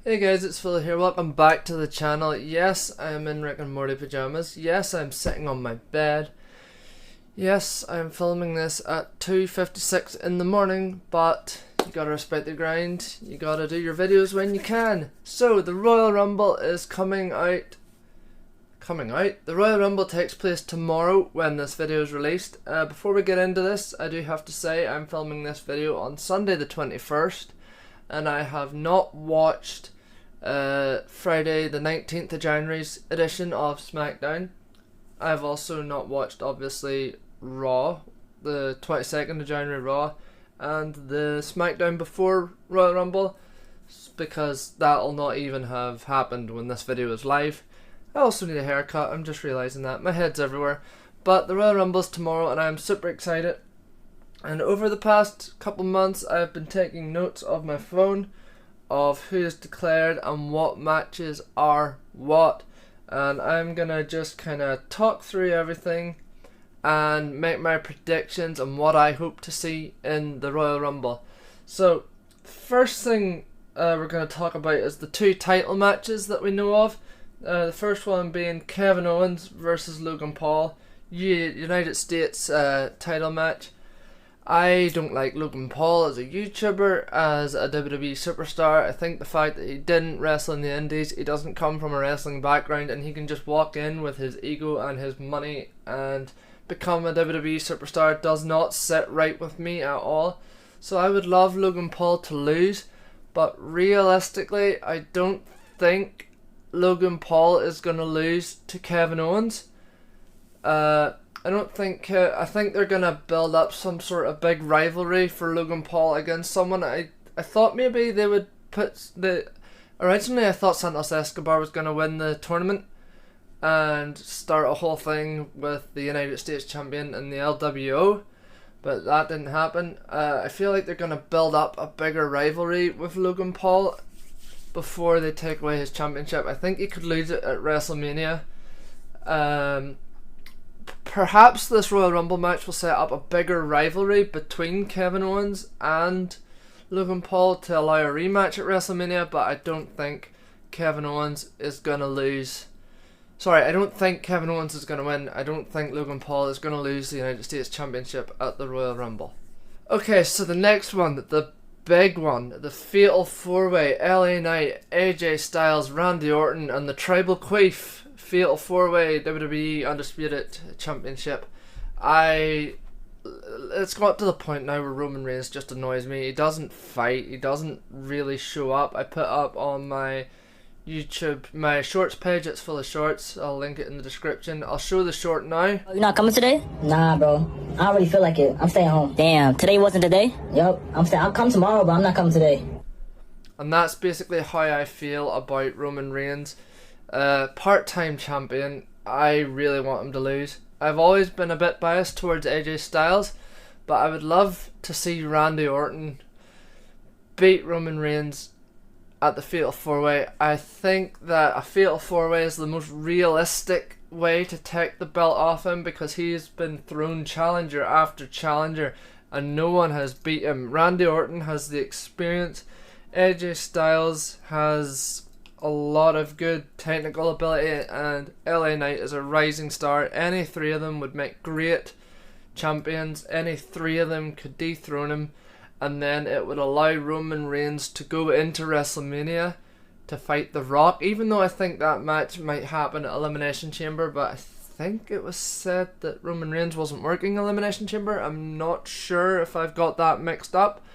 Hey guys, it's Phil here. Welcome back to the channel. Yes, I am in Rick and Morty pajamas. Yes, I'm sitting on my bed. Yes, I am filming this at 2:56 in the morning, but you gotta respect the grind. You gotta do your videos when you can. So, the Royal Rumble is coming out. The Royal Rumble takes place tomorrow when this video is released. Before we get into this, I do have to say I'm filming this video on Sunday the 21st. And I have not watched Friday the 19th of January's edition of SmackDown. I've also not watched, obviously, Raw, the 22nd of January Raw, and the SmackDown before Royal Rumble, because that'll not even have happened when this video is live. I also need a haircut, I'm just realising that. My head's everywhere. But the Royal Rumble's tomorrow and I'm super excited. And over the past couple months, I've been taking notes of my phone of who is declared and what matches are what. And I'm gonna just kind of talk through everything and make my predictions on what I hope to see in the Royal Rumble. So, first thing we're going to talk about is the two title matches that we know of. The first one being Kevin Owens versus Logan Paul, United States title match. I don't like Logan Paul as a YouTuber, as a WWE superstar. I think the fact that he didn't wrestle in the Indies, he doesn't come from a wrestling background, and he can just walk in with his ego and his money and become a WWE superstar does not sit right with me at all. So I would love Logan Paul to lose, but realistically, I don't think Logan Paul is going to lose to Kevin Owens. I think they're going to build up some sort of big rivalry for Logan Paul against someone. I thought maybe they would originally I thought Santos Escobar was going to win the tournament and start a whole thing with the United States champion and the LWO, but that didn't happen. I feel like they're going to build up a bigger rivalry with Logan Paul before they take away his championship. I think he could lose it at WrestleMania. Perhaps this Royal Rumble match will set up a bigger rivalry between Kevin Owens and Logan Paul to allow a rematch at WrestleMania, but I don't think Kevin Owens is going to lose. Sorry, I don't think Kevin Owens is going to win. I don't think Logan Paul is going to lose the United States Championship at the Royal Rumble. Okay, so the next one, the big one, the Fatal 4-Way, LA Knight, AJ Styles, Randy Orton, and the Tribal Queef. Fatal 4-Way WWE Undisputed Championship. It's got to the point now where Roman Reigns just annoys me. He doesn't fight. He doesn't really show up. I put up on my YouTube, my shorts page, it's FullaShortz. I'll link it in the description. I'll show the short now. Oh, you're not coming today? Nah, bro. I don't really feel like it. I'm staying home. Damn, today wasn't the day? Yup. I'll come tomorrow, but I'm not coming today. And that's basically how I feel about Roman Reigns. Part-time champion. I really want him to lose. I've always been a bit biased towards AJ Styles, but I would love to see Randy Orton beat Roman Reigns at the Fatal 4-Way. I think that a Fatal 4-Way is the most realistic way to take the belt off him, because he's been thrown challenger after challenger and no one has beat him. Randy Orton has the experience. AJ Styles has a lot of good technical ability, and LA Knight is a rising star. Any three of them would make great champions. Any three of them could dethrone him, and then it would allow Roman Reigns to go into WrestleMania to fight The Rock, even though I think that match might happen at Elimination Chamber, but I think it was said that Roman Reigns wasn't working Elimination Chamber. I'm not sure if I've got that mixed up.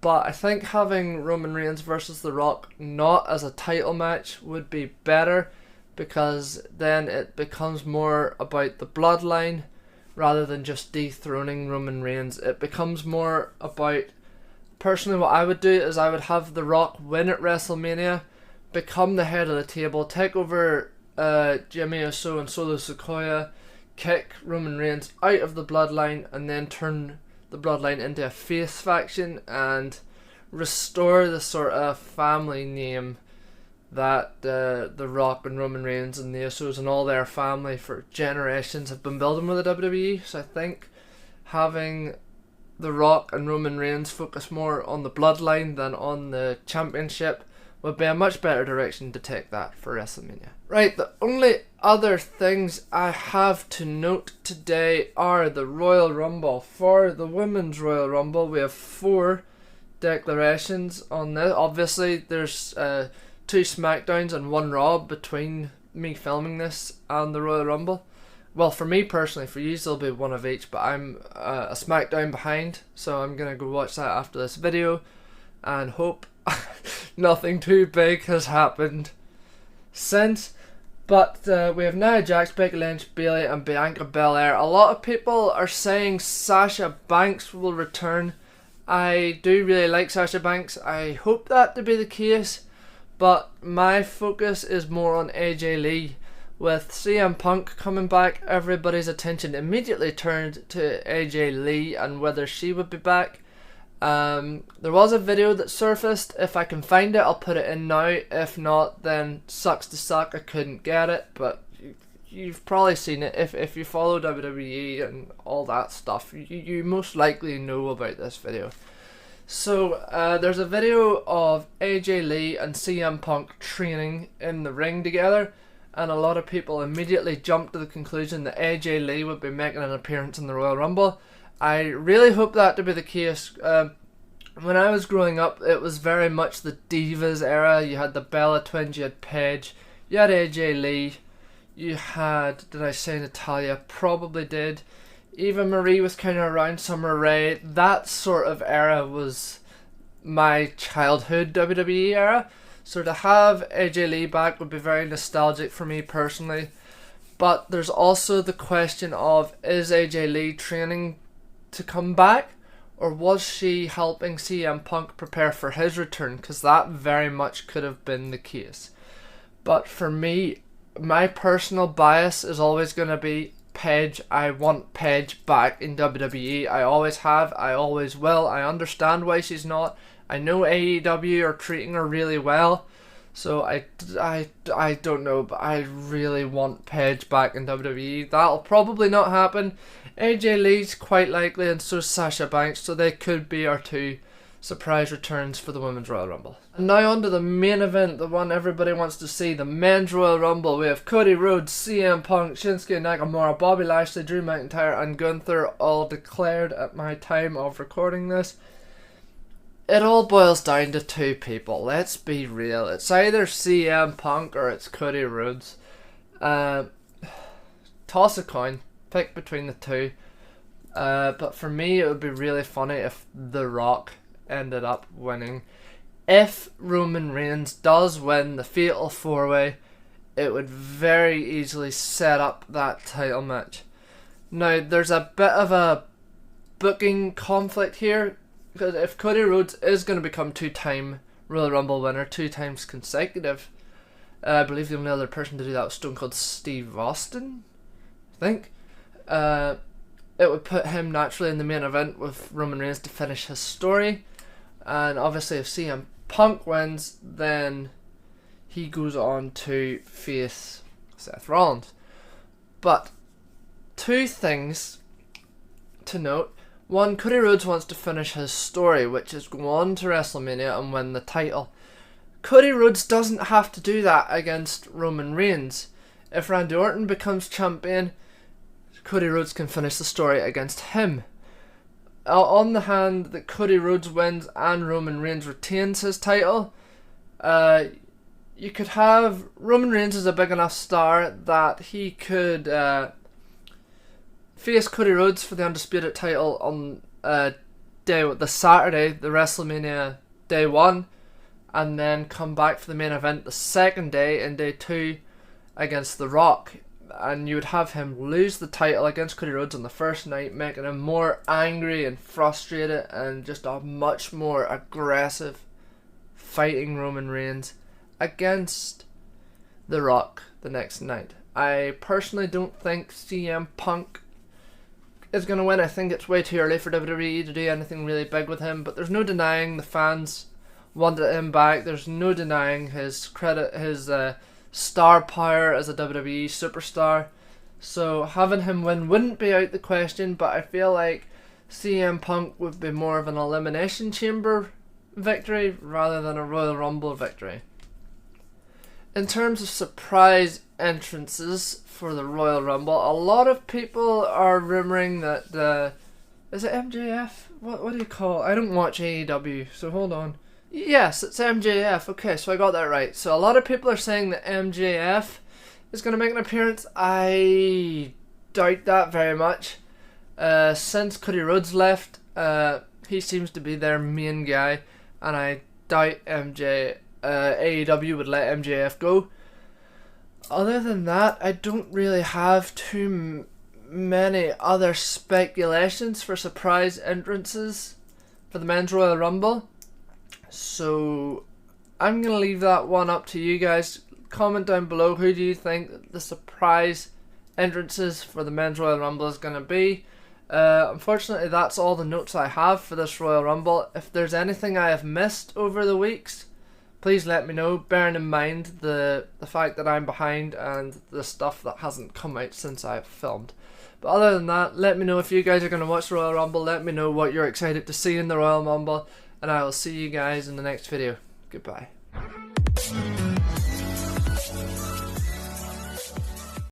But I think having Roman Reigns versus The Rock not as a title match would be better, because then it becomes more about the bloodline rather than just dethroning Roman Reigns. It becomes more about, personally what I would do is I would have The Rock win at WrestleMania, become the head of the table, take over Jimmy Uso and Solo Sikoa, kick Roman Reigns out of the bloodline, and then turn the bloodline into a face faction and restore the sort of family name that The Rock and Roman Reigns and the Usos and all their family for generations have been building with the WWE. So I think having The Rock and Roman Reigns focus more on the bloodline than on the championship would be a much better direction to take that for WrestleMania. Right, the only other things I have to note today are the Royal Rumble. For the Women's Royal Rumble, we have 4 declarations on this. Obviously, there's 2 SmackDowns and 1 Raw between me filming this and the Royal Rumble. Well, for me personally, for you there'll be 1 of each, but I'm a SmackDown behind, so I'm gonna go watch that after this video and hope nothing too big has happened since. But we have Nia Jax, Becky Lynch, Bayley and Bianca Belair. A lot of people are saying Sasha Banks will return. I do really like Sasha Banks. I hope that to be the case, but my focus is more on AJ Lee. With CM Punk coming back, everybody's attention immediately turned to AJ Lee and whether she would be back. There was a video that surfaced. If I can find it, I'll put it in now. If not, then sucks to suck. I couldn't get it, but you've probably seen it. If you follow WWE and all that stuff, you most likely know about this video. So there's a video of AJ Lee and CM Punk training in the ring together, and a lot of people immediately jumped to the conclusion that AJ Lee would be making an appearance in the Royal Rumble. I really hope that to be the case. When I was growing up, it was very much the Divas era. You had the Bella Twins, you had Paige, you had AJ Lee, you had, did I say Natalya? Probably did. Eva Marie was kind of around, Summer Rae. That sort of era was my childhood WWE era. So to have AJ Lee back would be very nostalgic for me personally. But there's also the question of, is AJ Lee training to come back, or was she helping CM Punk prepare for his return? Because that very much could have been the case. But for me, my personal bias is always going to be Paige. I want Paige back in WWE. I always have, I always will. I understand why she's not. I know AEW are treating her really well, so I don't know, but I really want Paige back in WWE. That'll probably not happen. AJ Lee's quite likely, and so is Sasha Banks, so they could be our 2 surprise returns for the Women's Royal Rumble. And now on to the main event, the one everybody wants to see, the Men's Royal Rumble. We have Cody Rhodes, CM Punk, Shinsuke Nakamura, Bobby Lashley, Drew McIntyre and Gunther all declared at my time of recording this. It all boils down to 2 people, let's be real. It's either CM Punk or it's Cody Rhodes. Toss a coin, pick between the 2. But for me it would be really funny if The Rock ended up winning. If Roman Reigns does win the Fatal 4-Way, it would very easily set up that title match. Now there's a bit of a booking conflict here, because if Cody Rhodes is going to become 2-time Royal Rumble winner, 2 times consecutive, I believe the only other person to do that was Stone Cold Steve Austin, I think. It would put him naturally in the main event with Roman Reigns to finish his story. And obviously if CM Punk wins, then he goes on to face Seth Rollins. But 2 things to note. 1, Cody Rhodes wants to finish his story, which is go on to WrestleMania and win the title. Cody Rhodes doesn't have to do that against Roman Reigns. If Randy Orton becomes champion, Cody Rhodes can finish the story against him. On the hand that Cody Rhodes wins and Roman Reigns retains his title, you could have Roman Reigns as a big enough star that he could face Cody Rhodes for the Undisputed title on the Saturday, the WrestleMania day 1, and then come back for the main event the second day in day 2 against The Rock. And you would have him lose the title against Cody Rhodes on the first night, making him more angry and frustrated and just a much more aggressive fighting Roman Reigns against The Rock the next night. I personally don't think CM Punk is going to win. I think it's way too early for WWE to do anything really big with him, but there's no denying the fans wanted him back. There's no denying his credit, his star power as a WWE superstar. So having him win wouldn't be out the question, but I feel like CM Punk would be more of an Elimination Chamber victory rather than a Royal Rumble victory. In terms of surprise entrances for the Royal Rumble, a lot of people are rumouring that is it MJF? What do you call it? I don't watch AEW, so hold on. Yes, it's MJF. Okay, so I got that right. So a lot of people are saying that MJF is going to make an appearance. I doubt that very much. Since Cody Rhodes left, he seems to be their main guy, and I doubt AEW would let MJF go. Other than that, I don't really have too many other speculations for surprise entrances for the Men's Royal Rumble. So I'm going to leave that one up to you guys. Comment down below, who do you think the surprise entrances for the Men's Royal Rumble is going to be. Unfortunately, that's all the notes I have for this Royal Rumble. If there's anything I have missed over the weeks, please let me know, bearing in mind the fact that I'm behind and the stuff that hasn't come out since I've filmed. But other than that, let me know if you guys are going to watch the Royal Rumble. Let me know what you're excited to see in the Royal Rumble, and I will see you guys in the next video. Goodbye.